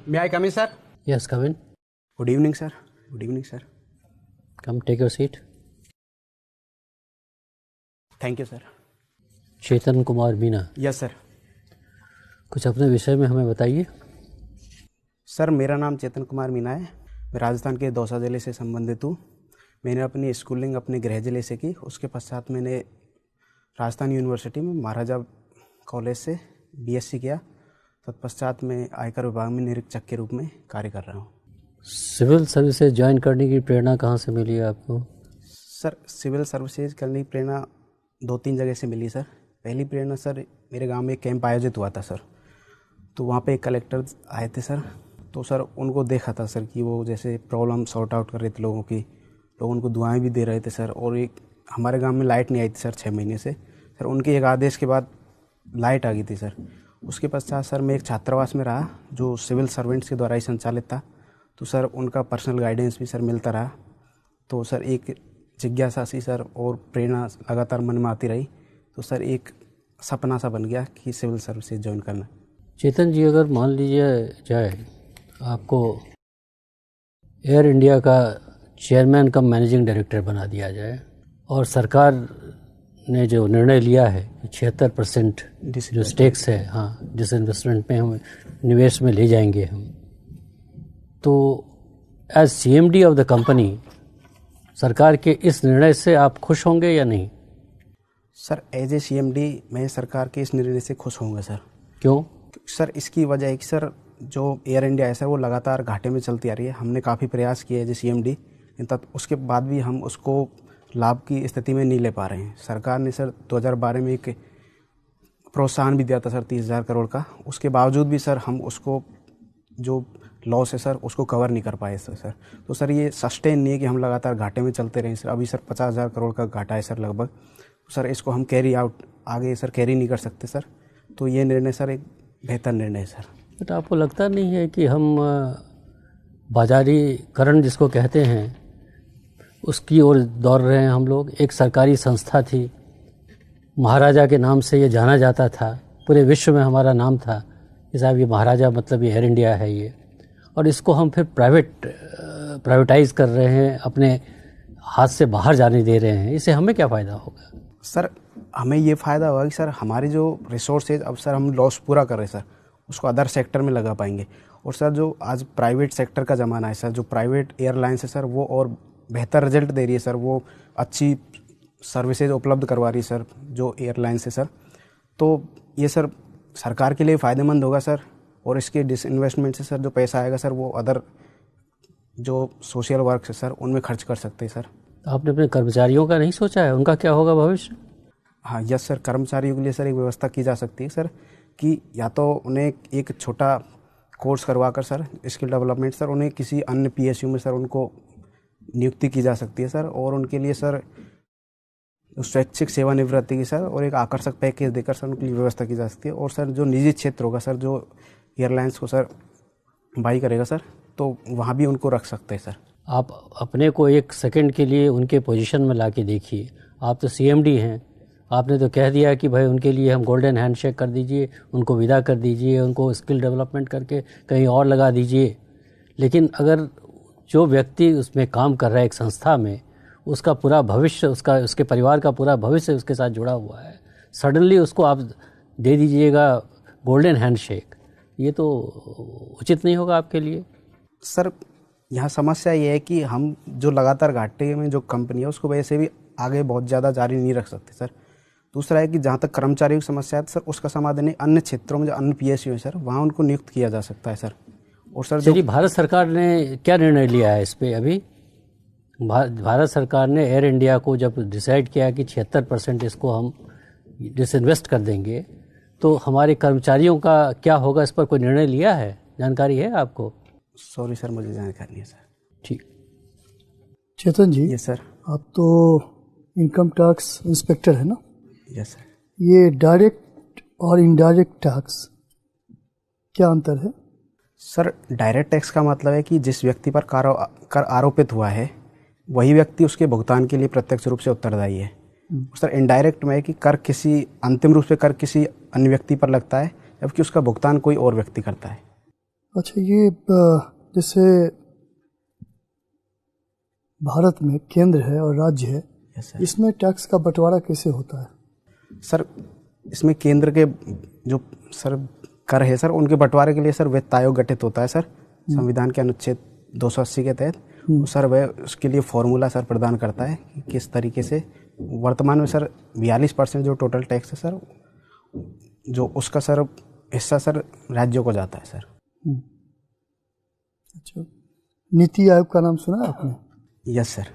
May I come in, sir? Yes, come in. Good evening, sir. Good evening, sir. Come, take your seat. Thank you, sir. Chetan Kumar Meena. Yes, sir. कुछ अपने विषय में हमें बताइए। Sir, मेरा नाम चेतन कुमार मीना है। मैं राजस्थान के दौसा ज़िले से संबंधित हूँ। मैंने अपनी स्कूलिंग अपने गृह ज़िले से की। उसके पश्चात मैंने राजस्थान यूनिवर्सिटी में महाराजा कॉलेज से बीएससी किया। तत्पश्चात मैं आयकर विभाग में निरीक्षक के रूप में कार्य कर रहा हूँ। सिविल सर्विसेज ज्वाइन करने की प्रेरणा कहाँ से मिली आपको? सर, सिविल सर्विसेज करने की प्रेरणा 2-3 जगह से मिली सर। पहली प्रेरणा सर, मेरे गांव में एक कैंप आयोजित हुआ था सर। तो वहाँ पे एक कलेक्टर आए थे सर। तो सर उनको देखा था सर कि वो जैसे प्रॉब्लम सॉर्ट आउट कर रहे थे लोगों की। लोग उनको दुआएं भी दे रहे थे सर। और एक हमारे गांव में लाइट नहीं आई थी सर 6 महीने से। सर उनके एक आदेश के बाद लाइट आ गई थी सर। उसके पश्चात सर मैं एक छात्रावास में रहा जो सिविल सर्वेंट्स के द्वारा ही संचालित था। तो सर उनका पर्सनल गाइडेंस भी सर मिलता रहा। तो सर एक जिज्ञासा सी सर और प्रेरणा लगातार मन में आती रही। तो सर एक सपना सा बन गया कि सिविल सर्विसेज ज्वाइन करना। चेतन जी, अगर मान लीजिए जाए आपको एयर इंडिया का चेयरमैन कम मैनेजिंग डायरेक्टर बना दिया जाए और सरकार ने जो निर्णय लिया है 76% जो स्टेक्स है, हाँ, जिस इन्वेस्टमेंट में हम निवेश में ले जाएंगे हम, तो as CMD of the company सरकार के इस निर्णय से आप खुश होंगे या नहीं? सर, एज ए CMD मैं सरकार के इस निर्णय से खुश होऊंगा सर। क्यों? सर इसकी वजह है कि सर जो एयर इंडिया है सर वो लगातार घाटे में चलती आ रही है। हमने काफ़ी प्रयास किए एज ए CMD, उसके बाद भी हम उसको लाभ की स्थिति में नहीं ले पा रहे हैं। सरकार ने सर 2012 में एक प्रोत्साहन भी दिया था सर 30,000 करोड़ का। उसके बावजूद भी सर हम उसको जो लॉस है सर उसको कवर नहीं कर पाए सर। तो सर ये सस्टेन नहीं है कि हम लगातार घाटे में चलते रहें सर। अभी सर 50,000 करोड़ का घाटा है सर लगभग। तो सर इसको हम कैरी आउट आगे सर कैरी नहीं कर सकते सर। तो ये निर्णय सर एक बेहतर निर्णय है सर। बट आपको लगता नहीं है कि हम बाजारीकरण जिसको कहते हैं उसकी ओर दौड़ रहे हैं हम लोग? एक सरकारी संस्था थी, महाराजा के नाम से ये जाना जाता था, पूरे विश्व में हमारा नाम था कि साहब ये महाराजा मतलब ये एयर इंडिया है ये, और इसको हम फिर प्राइवेटाइज कर रहे हैं, अपने हाथ से बाहर जाने दे रहे हैं। इससे हमें क्या फ़ायदा होगा? सर हमें ये फ़ायदा होगा कि सर हमारी जो रिसोर्सेज अब सर हम लॉस पूरा कर रहे हैं सर उसको अदर सेक्टर में लगा पाएंगे। और सर जो आज प्राइवेट सेक्टर का ज़माना है सर, जो प्राइवेट एयरलाइंस है सर वो और बेहतर रिजल्ट दे रही है सर। वो अच्छी सर्विसेज उपलब्ध करवा रही है सर जो एयरलाइंस है सर। तो ये सर सरकार के लिए फ़ायदेमंद होगा सर। और इसके डिसइन्वेस्टमेंट से सर जो पैसा आएगा सर वो अदर जो सोशल वर्क है सर उनमें खर्च कर सकते हैं सर। आपने अपने कर्मचारियों का नहीं सोचा है, उनका क्या होगा भविष्य? हाँ यस सर, कर्मचारियों के लिए सर एक व्यवस्था की जा सकती है सर कि या तो उन्हें एक छोटा कोर्स करवा कर सर स्किल डेवलपमेंट सर उन्हें किसी अन्य PSU में सर उनको नियुक्ति की जा सकती है सर। और उनके लिए सर स्वैच्छिक सेवानिवृत्ति की सर और एक आकर्षक पैकेज देकर सर उनके लिए व्यवस्था की जा सकती है। और सर जो निजी क्षेत्र होगा सर जो एयरलाइंस को सर बाई करेगा सर तो वहाँ भी उनको रख सकते हैं सर। आप अपने को एक सेकंड के लिए उनके पोजीशन में ला के देखिए। आप तो CMD हैं, आपने तो कह दिया कि भाई उनके लिए हम गोल्डन हैंडशेक कर दीजिए, उनको विदा कर दीजिए, उनको स्किल डेवलपमेंट करके कहीं और लगा दीजिए। लेकिन अगर जो व्यक्ति उसमें काम कर रहा है एक संस्था में, उसका पूरा भविष्य, उसके परिवार का पूरा भविष्य उसके साथ जुड़ा हुआ है, सडनली उसको आप दे दीजिएगा गोल्डन हैंडशेक, ये तो उचित नहीं होगा आपके लिए। सर यहाँ समस्या ये है कि हम जो लगातार घाटे में जो कंपनी है उसको वैसे भी आगे बहुत ज़्यादा जारी नहीं रख सकते सर। दूसरा है कि जहाँ तक कर्मचारियों की समस्या है सर उसका समाधान अन्य क्षेत्रों में जो अन्य PSU है सर वहाँ उनको नियुक्त किया जा सकता है सर। और सर चलिए, भारत सरकार ने क्या निर्णय लिया है इस पर? अभी भारत सरकार ने एयर इंडिया को जब डिसाइड किया कि 76% इसको हम डिसइन्वेस्ट कर देंगे, तो हमारे कर्मचारियों का क्या होगा, इस पर कोई निर्णय लिया है? जानकारी है आपको? सॉरी सर, मुझे जानकारी नहीं है सर। ठीक। चेतन जी, यस सर। आप तो इनकम टैक्स इंस्पेक्टर है ना? Yes sir. ये डायरेक्ट और इनडायरेक्ट टैक्स क्या अंतर है? सर डायरेक्ट टैक्स का मतलब है कि जिस व्यक्ति पर कर आरोपित हुआ है वही व्यक्ति उसके भुगतान के लिए प्रत्यक्ष रूप से उत्तरदायी है। सर इनडायरेक्ट में है कि कर किसी अंतिम रूप से कर किसी अन्य व्यक्ति पर लगता है जबकि उसका भुगतान कोई और व्यक्ति करता है। अच्छा, ये जैसे भारत में केंद्र है और राज्य है, यस सर। इसमें टैक्स का बंटवारा कैसे होता है? सर इसमें केंद्र के जो सर कर है सर, उनके बंटवारे के लिए सर वित्त आयोग गठित होता है सर, संविधान के अनुच्छेद 280 के तहत। सर वह उसके लिए फॉर्मूला सर प्रदान करता है कि किस तरीके से वर्तमान में सर 42% जो टोटल टैक्स है सर, जो उसका सर हिस्सा सर राज्यों को जाता है सर। अच्छा, नीति आयोग का नाम सुना है आपने? Yes sir.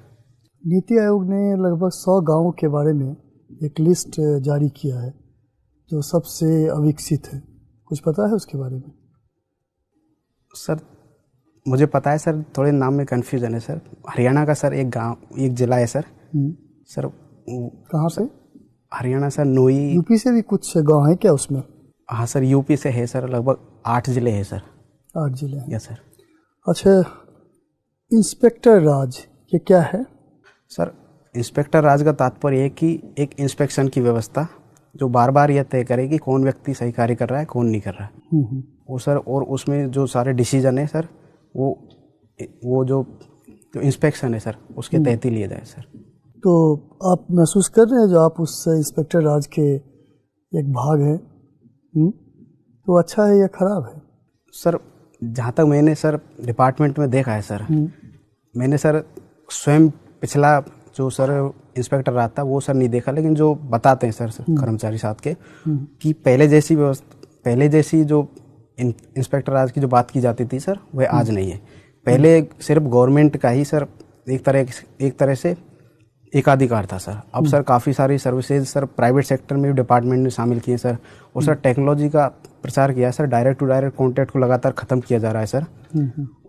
नीति आयोग ने लगभग 100 गांवों के बारे में एक लिस्ट जारी किया है जो सबसे अविकसित है। कुछ पता है उसके बारे में? सर मुझे पता है सर, थोड़े नाम में कन्फ्यूजन है सर। हरियाणा का सर एक गांव, एक जिला है सर। सर कहाँ पे? हरियाणा सर, नोई। यूपी से भी कुछ गांव है क्या उसमें? हाँ सर, यूपी से है सर, लगभग 8 जिले हैं सर। 8 जिले हैं। Yes sir. अच्छा, इंस्पेक्टर राज ये क्या है? सर इंस्पेक्टर राज का तात्पर्य है कि एक इंस्पेक्शन की व्यवस्था जो बार बार यह तय करे कि कौन व्यक्ति सही कार्य कर रहा है, कौन नहीं कर रहा है। वो सर, और उसमें जो सारे डिसीजन है सर, वो जो इंस्पेक्शन है सर, उसके तहत ही लिए जाए सर। तो आप महसूस कर रहे हैं जो आप उस इंस्पेक्टर राज के एक भाग हैं, तो अच्छा है या खराब है? सर जहाँ तक मैंने सर डिपार्टमेंट में देखा है सर, मैंने सर स्वयं पिछला जो सर इंस्पेक्टर रहा था वो सर नहीं देखा, लेकिन जो बताते हैं सर कर्मचारी साथ के कि पहले जैसी व्यवस्था, पहले जैसी जो इंस्पेक्टर राज की जो बात की जाती थी सर, वह आज नहीं है। पहले सिर्फ गवर्नमेंट का ही सर एक तरह से एकाधिकार था सर। अब सर काफ़ी सारी सर्विसेज सर प्राइवेट सेक्टर में भी डिपार्टमेंट ने शामिल किए सर, और सर टेक्नोलॉजी का प्रचार किया sir, direct to direct contact को लगातार ख़त्म किया जा रहा है सर।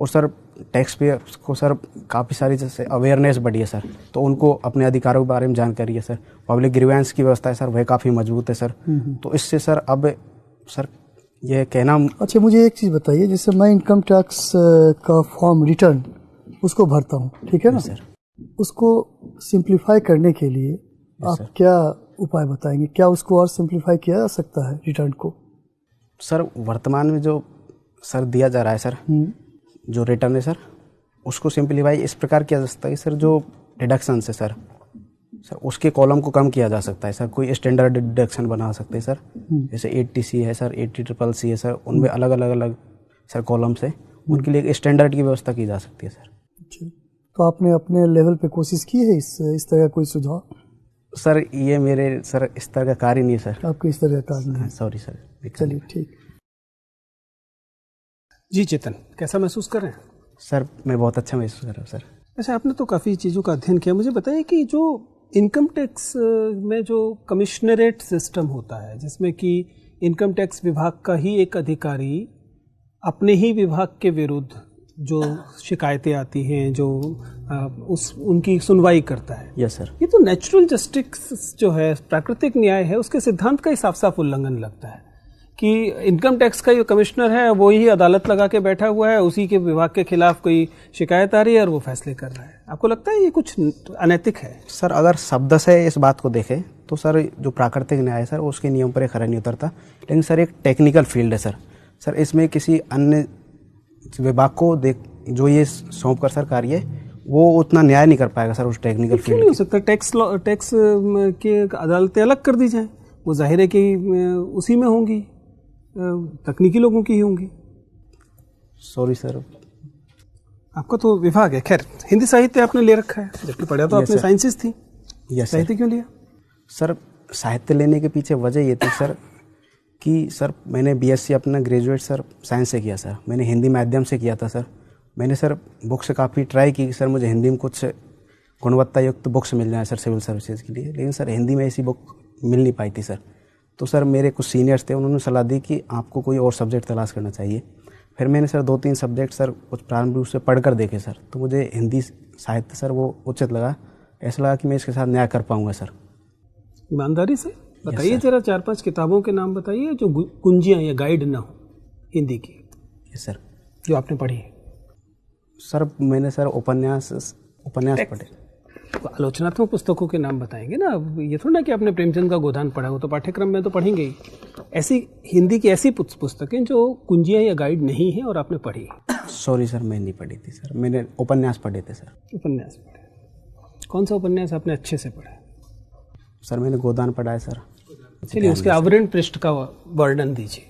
और सर टैक्स पेयर्स को सर काफ़ी सारी जैसे अवेयरनेस बढ़ी है सर, तो उनको अपने अधिकारों के बारे में जानकारी है सर। पब्लिक ग्रीवेंस की व्यवस्था है सर, वह काफ़ी मजबूत है सर। तो इससे सर अब सर यह कहना। अच्छा, मुझे एक चीज़ बताइए, जैसे मैं इनकम टैक्स का फॉर्म रिटर्न उसको भरता हूँ, ठीक है ना सर, उसको सिंप्लीफाई करने के लिए आप क्या उपाय बताएंगे? क्या उसको और सिंप्लीफाई किया जा सकता है रिटर्न को? सर वर्तमान में जो सर दिया जा रहा है सर, जो रिटर्न है सर, उसको सिंप्लीफाई इस प्रकार किया जा सकता है सर, जो डिडक्शन है सर, उसके कॉलम को कम किया जा सकता है सर। कोई स्टैंडर्ड डिडक्शन बना सकते हैं सर, जैसे 80C है सर, 80CCC है सर, उनमें अलग अलग सर कॉलम से उनके लिए एक स्टैंडर्ड की व्यवस्था की जा सकती है सर। अच्छा, तो आपने अपने लेवल पे कोशिश की है इस तरह का कोई सुझाव? सर ये मेरे सर इस तरह का कार्य नहीं है सर। आपके इस तरह का कार्य नहीं है? Sorry sir. चलिए ठीक। जी चेतन, कैसा महसूस कर रहे हैं? सर मैं बहुत अच्छा महसूस कर रहा हूँ सर। अच्छा, आपने तो काफ़ी चीज़ों का अध्ययन किया। मुझे बताइए कि जो इनकम टैक्स में जो कमिश्नरेट सिस्टम होता है, जिसमें कि इनकम टैक्स विभाग का ही एक अधिकारी अपने ही विभाग के विरुद्ध जो शिकायतें आती हैं, जो उनकी सुनवाई करता है। Yes sir. ये तो नेचुरल जस्टिस जो है, प्राकृतिक न्याय है, उसके सिद्धांत का ही साफ साफ उल्लंघन लगता है कि इनकम टैक्स का जो कमिश्नर है वो ही अदालत लगा के बैठा हुआ है, उसी के विभाग के खिलाफ कोई शिकायत आ रही है और वो फैसले कर रहा है। आपको लगता है ये कुछ अनैतिक है? सर अगर शब्द से इस बात को देखें तो सर जो प्राकृतिक न्याय है सर, उसके नियम पर खरा नहीं उतरता। लेकिन सर एक टेक्निकल फील्ड है सर। सर इसमें किसी अन्य विभाग को जो ये सौंप कर सर कार्य, वो उतना न्याय नहीं कर पाएगा सर उस टेक्निकल फील्ड। नहीं हो सकता टैक्स की अदालतें अलग कर दी जाएं, वो जाहिर है कि उसी में होंगी, तकनीकी लोगों की ही होंगी। Sorry sir. आपका तो विभाग है। खैर, हिंदी साहित्य आपने ले रखा है, जबकि पढ़ा तो आपने साइंसेस थी। साहित्य क्यों लिया? सर साहित्य लेने के पीछे वजह ये थी सर कि सर मैंने BSc अपना ग्रेजुएट सर साइंस से किया सर। मैंने हिंदी माध्यम से किया था सर। मैंने सर बुक्स काफ़ी ट्राई की कि सर मुझे हिंदी में कुछ गुणवत्ता युक्त बुक्स मिल जाए सर सिविल सर्विसेज के लिए, लेकिन सर हिंदी में ऐसी बुक मिल नहीं पाई थी सर। तो सर मेरे कुछ सीनियर्स थे, उन्होंने सलाह दी कि आपको कोई और सब्जेक्ट तलाश करना चाहिए। फिर मैंने सर 2-3 सब्जेक्ट सर कुछ प्रारंभिक रूप से पढ़ कर देखे सर, तो मुझे हिंदी साहित्य सर वो उचित लगा। ऐसा लगा कि मैं इसके साथ न्याय कर पाऊँगा सर। ईमानदारी से बताइए जरा 4-5 किताबों के नाम बताइए जो कुंजियाँ या गाइड ना हो हिंदी की। Yes sir. जो आपने पढ़ी है? सर मैंने सर उपन्यास पढ़े। आलोचनात्मक पुस्तकों के नाम बताएंगे ना, अब ये थोड़ा ना कि आपने प्रेमचंद का गोदान पढ़ा हो तो पाठ्यक्रम में तो पढ़ेंगे ही। ऐसी हिंदी की ऐसी पुस्तकें जो कुंजियाँ या गाइड नहीं है और आपने पढ़ी। सॉरी सर, मैं नहीं पढ़ी थी सर, मैंने उपन्यास पढ़े थे सर। उपन्यास पढ़े, कौन सा उपन्यास आपने अच्छे से पढ़ा? सर मैंने गोदान पढ़ा है सर। चलिए उसके आवरण पृष्ठ का वर्णन दीजिए।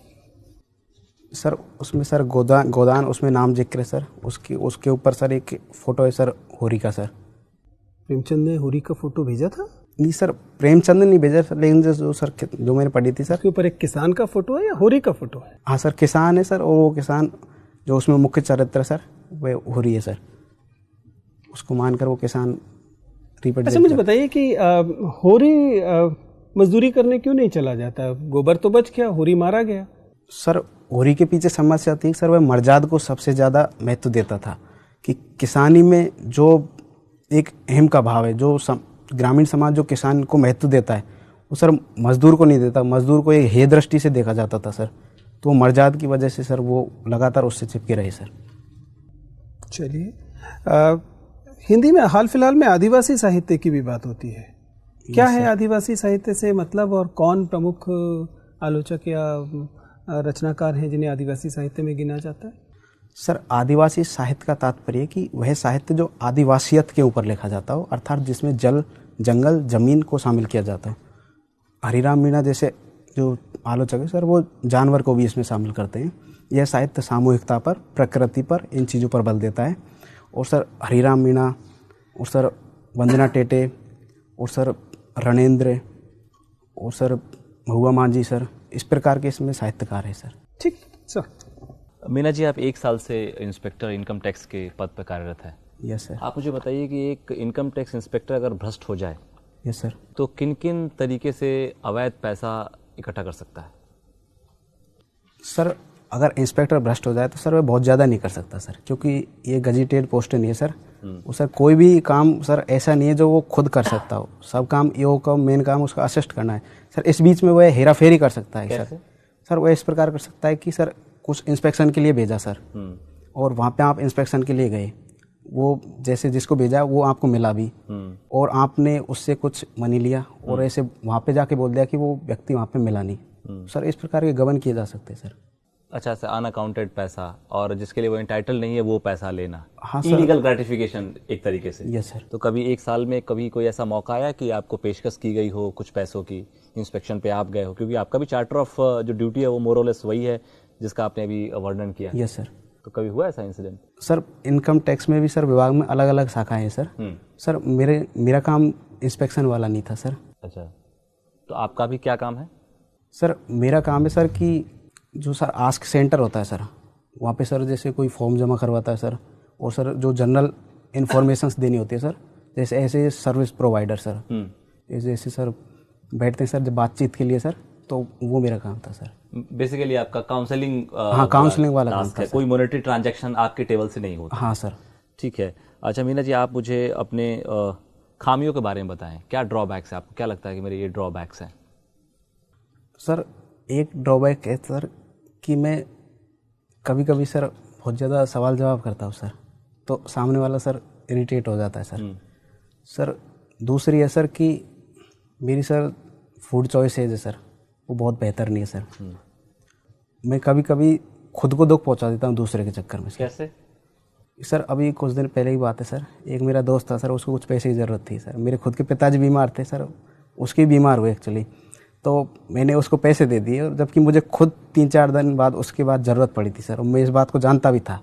सर उसमें सर गोदान उसमें नाम जिक्र है सर, उसके ऊपर सर एक फ़ोटो है सर होरी का सर। प्रेमचंद ने होरी का फोटो भेजा था? नहीं सर, प्रेमचंद ने नहीं भेजा सर, लेकिन जो मैंने पढ़ी थी सर, उसके ऊपर एक किसान का फोटो है या होरी का फोटो है? हाँ सर, किसान है सर, और वो किसान जो उसमें मुख्य चरित्र है सर वो होरी है सर, उसको मानकर वो किसान रिप्रेजेंट। अच्छा मुझे बताइए कि होरी मजदूरी करने क्यों नहीं चला जाता? गोबर तो बच गया, होरी मारा गया। सर होरी के पीछे समस्या थी सर, वह मर्जाद को सबसे ज़्यादा महत्व देता था कि किसानी में जो एक अहम का भाव है, जो ग्रामीण समाज जो किसान को महत्व देता है वो सर मजदूर को नहीं देता, मजदूर को एक हे दृष्टि से देखा जाता था सर। तो वो मर्जाद की वजह से सर वो लगातार उससे चिपके रहे सर। चलिए, हिंदी में हाल फिलहाल में आदिवासी साहित्य की भी बात होती है। क्या है आदिवासी साहित्य से मतलब, और कौन प्रमुख आलोचक या रचनाकार हैं जिन्हें आदिवासी साहित्य में गिना जाता है? सर आदिवासी साहित्य का तात्पर्य है कि वह साहित्य जो आदिवासियत के ऊपर लिखा जाता हो, अर्थात जिसमें जल, जंगल, जमीन को शामिल किया जाता हो। हरिराम मीणा जैसे जो आलोचक है सर, वो जानवर को भी इसमें शामिल करते हैं। यह साहित्य सामूहिकता पर, प्रकृति पर, इन चीज़ों पर बल देता है। और सर हरिराम मीणा और सर वंदना टेटे और सर रणेंद्र और सर महुआ मांझी सर, इस प्रकार के इसमें साहित्यकार है सर। ठीक सर। मीना जी, आप 1 साल से इंस्पेक्टर इनकम टैक्स के पद पर कार्यरत है। Yes sir. आप मुझे बताइए कि एक इनकम टैक्स इंस्पेक्टर अगर भ्रष्ट हो जाए, यस सर, तो किन किन तरीके से अवैध पैसा इकट्ठा कर सकता है? सर अगर इंस्पेक्टर भ्रष्ट हो जाए तो सर वह बहुत ज़्यादा नहीं कर सकता सर, क्योंकि ये गजेटेड पोस्ट नहीं है सर। वो सर कोई भी काम सर ऐसा नहीं है जो वो खुद कर सकता हो, सब काम ईओ का मेन काम उसका असिस्ट करना है सर। इस बीच में वह हेरा फेरी कर सकता है सर। सर वह इस प्रकार कर सकता है कि सर कुछ इंस्पेक्शन के लिए भेजा सर, और वहाँ पे आप इंस्पेक्शन के लिए गए, वो जैसे जिसको भेजा वो आपको मिला भी, और आपने उससे कुछ मनी लिया और ऐसे वहाँ पे जाके बोल दिया कि वो व्यक्ति वहाँ पे मिला नहीं। सर इस प्रकार के गबन किए जा सकते हैं सर। अच्छा से अनअकाउंटेड पैसा, और जिसके लिए वो एंटाइटल नहीं है वो पैसा लेना। हाँ सर। इलीगल ग्रेटिफिकेशन एक तरीके से। Yes sir. तो कभी 1 साल में कभी कोई ऐसा मौका आया कि आपको पेशकश की गई हो कुछ पैसों की, इंस्पेक्शन पे आप गए हो? क्योंकि आपका भी चार्टर ऑफ जो ड्यूटी है वो मोरलेस वही है जिसका आपने अभी वर्णन किया। Yes sir. तो कभी हुआ ऐसा इंसिडेंट? सर इनकम टैक्स में भी सर विभाग में अलग अलग शाखाएं हैं सर। सर मेरा काम इंस्पेक्शन वाला नहीं था सर। अच्छा, तो आपका भी क्या काम है? सर मेरा काम है सर कि जो सर आस्क सेंटर होता है सर, वहाँ पे सर जैसे कोई फॉर्म जमा करवाता है सर, और सर जो जनरल इन्फॉर्मेशंस देनी होती है सर, जैसे ऐसे सर्विस प्रोवाइडर सर, जैसे सर बैठते हैं सर जब बातचीत के लिए सर, तो वो मेरा काम था सर। बेसिकली आपका काउंसलिंग? हाँ, काउंसलिंग वाला काम था। कोई मॉनेटरी ट्रांजैक्शन आपके टेबल से नहीं होता? हाँ सर। ठीक है। अच्छा मीना जी, आप मुझे अपने खामियों के बारे में बताएं। क्या ड्रॉबैक्स है? आपको क्या लगता है कि मेरे ये ड्रॉबैक्स हैं? सर एक ड्रॉबैक है सर कि मैं कभी कभी सर बहुत ज़्यादा सवाल जवाब करता हूँ सर, तो सामने वाला सर इरिटेट हो जाता है सर। सर दूसरी है सर कि मेरी सर फूड चॉइसेज है सर, वो बहुत बेहतर नहीं है सर। मैं कभी कभी खुद को दुख पहुंचा देता हूं दूसरे के चक्कर में सर। कैसे? सर अभी कुछ दिन पहले की बात है सर, एक मेरा दोस्त था सर, उसको कुछ पैसे की ज़रूरत थी सर। मेरे खुद के पिताजी बीमार थे सर, उसके बीमार हुए एक्चुअली, तो मैंने उसको पैसे दे दिए, और जबकि मुझे खुद 3-4 दिन बाद उसके बाद ज़रूरत पड़ी थी सर, और मैं इस बात को जानता भी था,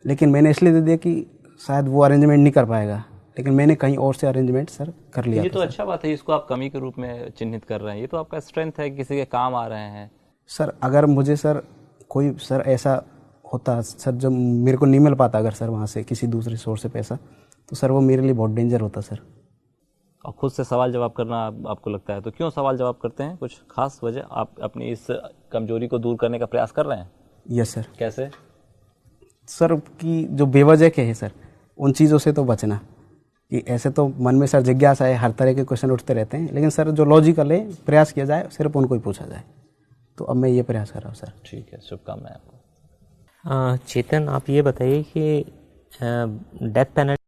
लेकिन मैंने इसलिए दे दिया कि शायद वो अरेंजमेंट नहीं कर पाएगा, लेकिन मैंने कहीं और से अरेंजमेंट सर कर लिया। ये तो अच्छा बात है, इसको आप कमी के रूप में चिन्हित कर रहे हैं। ये तो आपका स्ट्रेंथ है, किसी के काम आ रहे हैं सर। अगर मुझे सर कोई सर ऐसा होता सर जब मेरे को नहीं मिल पाता अगर सर वहाँ से किसी दूसरे सोर्स से पैसा, तो सर वो मेरे लिए बहुत डेंजर होता सर। और खुद से सवाल जवाब करना आपको लगता है, तो क्यों सवाल जवाब करते हैं? कुछ खास वजह? आप अपनी इस कमजोरी को दूर करने का प्रयास कर रहे हैं? Yes sir. कैसे? सर कि जो बेवजह के है सर, उन चीज़ों से तो बचना, कि ऐसे तो मन में सर जिज्ञासा है, हर तरह के क्वेश्चन उठते रहते हैं, लेकिन सर जो लॉजिकल है प्रयास किया जाए, सिर्फ उनको ही पूछा जाए, तो अब मैं ये प्रयास कर रहा हूँ सर। ठीक है, शुभकामनाएं आपको। चेतन, आप ये बताइए कि डेथ पेनल्टी